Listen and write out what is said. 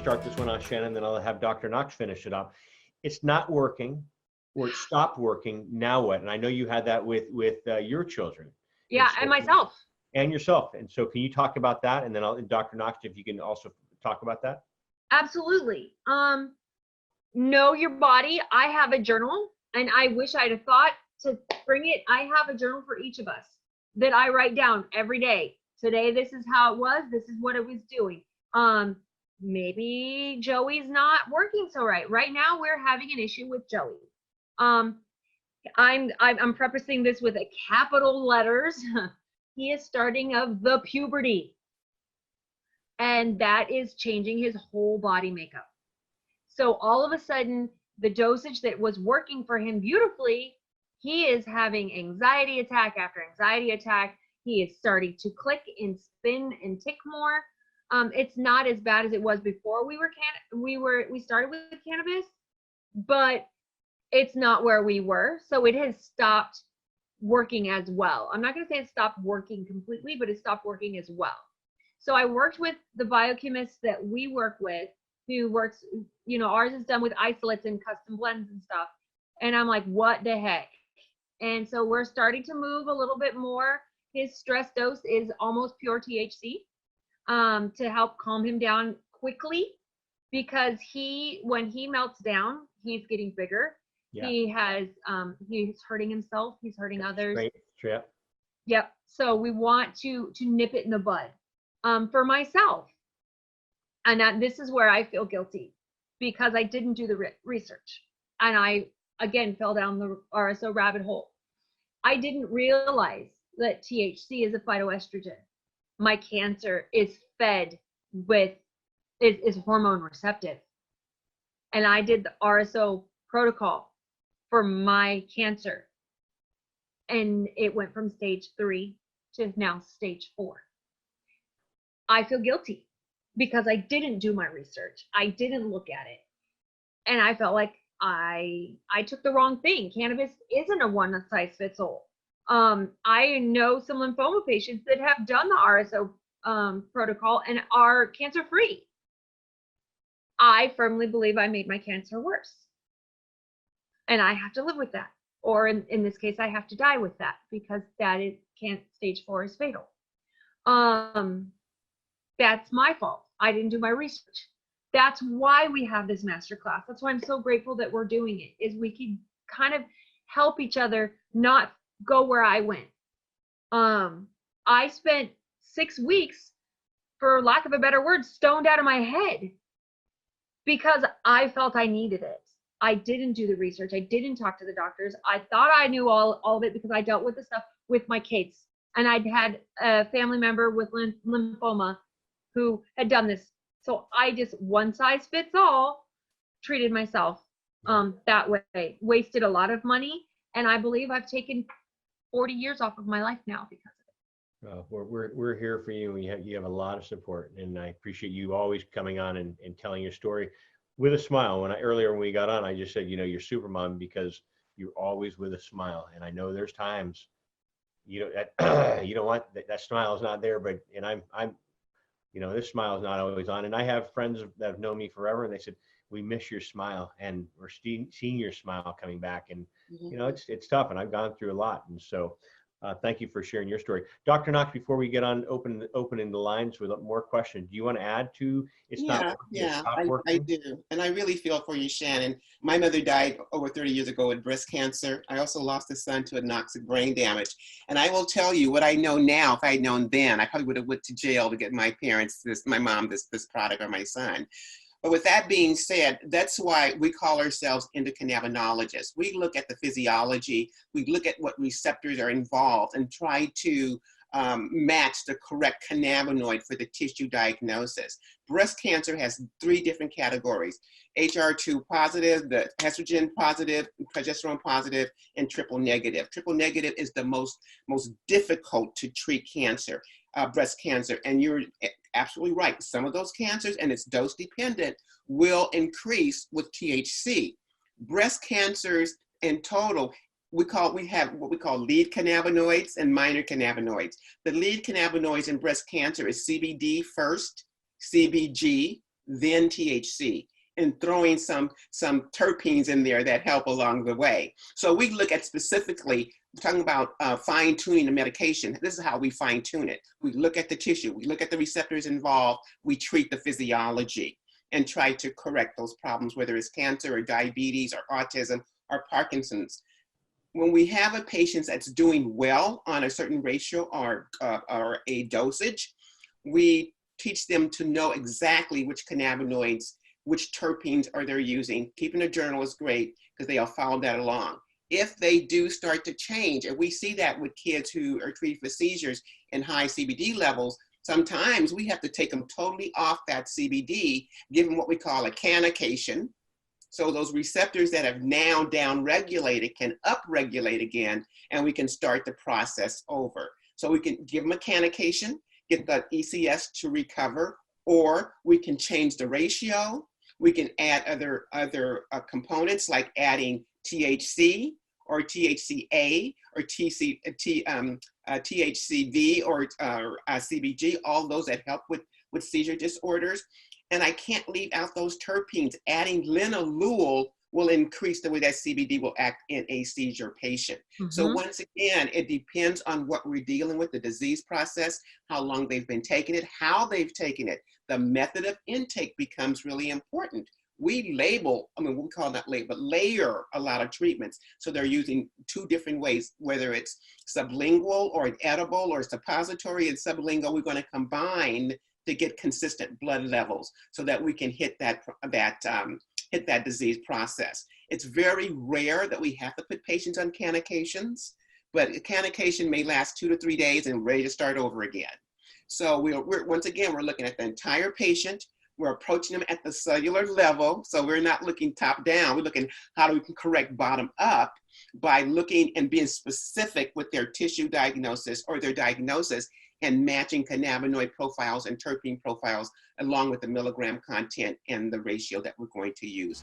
start this one on Shannon, then I'll have Dr. Knox finish it up. It's not working, or it stopped working. Now what? And I know you had that with your children. Yeah, so, and myself. And yourself. And so, can you talk about that? And then Dr. Knox, if you can also talk about that. Absolutely. Know your body. I have a journal, and I wish I'd have thought to bring it. I have a journal for each of us that I write down every day. Today, this is how it was. This is what it was doing. Maybe Joey's not working so right. Right now, we're having an issue with Joey. I'm prefacing this with a capital letters. He is starting of the puberty, and that is changing his whole body makeup. So all of a sudden, the dosage that was working for him beautifully, he is having anxiety attack after anxiety attack. He is starting to click and spin and tick more. It's not as bad as it was before we started with cannabis, but it's not where we were. So it has stopped working as well. I'm not going to say it stopped working completely, but it stopped working as well. So I worked with the biochemist that we work with, who works, ours is done with isolates and custom blends and stuff. And I'm like, what the heck? And so we're starting to move a little bit more. His stress dose is almost pure THC to help calm him down quickly, because when he melts down, he's getting bigger. Yeah. He's hurting himself. He's hurting others. Great. Yeah. Yep. So we want to nip it in the bud. For myself, and this is where I feel guilty, because I didn't do the research, and I again fell down the RSO rabbit hole. I didn't realize that THC is a phytoestrogen. My cancer is fed with is hormone receptive, and I did the RSO protocol for my cancer, and it went from stage 3 to now stage 4. I feel guilty because I didn't do my research. I didn't look at it. And I felt like I took the wrong thing. Cannabis isn't a one size fits all. I know some lymphoma patients that have done the RSO protocol and are cancer free. I firmly believe I made my cancer worse. And I have to live with that. Or in this case, I have to die with that, because stage 4 is fatal. That's my fault. I didn't do my research. That's why we have this masterclass. That's why I'm so grateful that we're doing it, is we can kind of help each other not go where I went. I spent 6 weeks, for lack of a better word, stoned out of my head, because I felt I needed it. I didn't do the research. I didn't talk to the doctors. I thought I knew all of it because I dealt with the stuff with my kids. And I'd had a family member with lymphoma who had done this. So I just one size fits all treated myself that way. Wasted a lot of money. And I believe I've taken 40 years off of my life now because of it. We're here for you. You have a lot of support, and I appreciate you always coming on and telling your story with a smile. Earlier when we got on, I just said, you're super mom because you're always with a smile. And I know there's times you don't want that smile is not there, but I'm this smile is not always on. And I have friends that have known me forever, and they said, we miss your smile, and we're seeing your smile coming back. And it's tough, and I've gone through a lot. And so thank you for sharing your story. Dr. Knox, before we get on opening the lines with more questions, do you want to add to I do. And I really feel for you, Shannon. My mother died over 30 years ago with breast cancer. I also lost a son to anoxic brain damage. And I will tell you what I know now. If I had known then, I probably would have went to jail to get my parents, my mom, this product, or my son. But with that being said, that's why we call ourselves endocannabinologists. We look at the physiology, we look at what receptors are involved, and try to match the correct cannabinoid for the tissue diagnosis. Breast cancer has 3 different categories: HR2 positive, the estrogen positive, progesterone positive, and triple negative. Triple negative is the most difficult to treat cancer. Breast cancer, and you're absolutely right. Some of those cancers, and it's dose dependent, will increase with THC. Breast cancers in total, we have what we call lead cannabinoids and minor cannabinoids. The lead cannabinoids in breast cancer is CBD first, CBG, then THC, and throwing some terpenes in there that help along the way. So we look at specifically, talking about fine tuning the medication. This is how we fine tune it. We look at the tissue, we look at the receptors involved, we treat the physiology and try to correct those problems, whether it's cancer or diabetes or autism or Parkinson's. When we have a patient that's doing well on a certain ratio or a dosage, we teach them to know exactly which cannabinoids, which terpenes are they using. Keeping a journal is great because they'll follow that along. If they do start to change, and we see that with kids who are treated for seizures and high CBD levels, sometimes we have to take them totally off that CBD, give them what we call a canication. So those receptors that have now down-regulated can up-regulate again, and we can start the process over. So we can give them a canication, get the ECS to recover, or we can change the ratio. We can add other components like adding THC or THCA or THCV or CBG, all those that help with seizure disorders. And I can't leave out those terpenes. Adding linalool will increase the way that CBD will act in a seizure patient. Mm-hmm. So once again, it depends on what we're dealing with, the disease process, how long they've been taking it, how they've taken it. The method of intake becomes really important. We label, we call that label, but layer a lot of treatments. So they're using 2 different ways, whether it's sublingual or an edible or suppository and sublingual, we're going to combine to get consistent blood levels so that we can hit that disease process. It's very rare that we have to put patients on canications, but a canication may last 2 to 3 days and ready to start over again. So we're once again, we're looking at the entire patient. We're approaching them at the cellular level. So we're not looking top down. We're looking how we can correct bottom up by looking and being specific with their tissue diagnosis or their diagnosis and matching cannabinoid profiles and terpene profiles along with the milligram content and the ratio that we're going to use.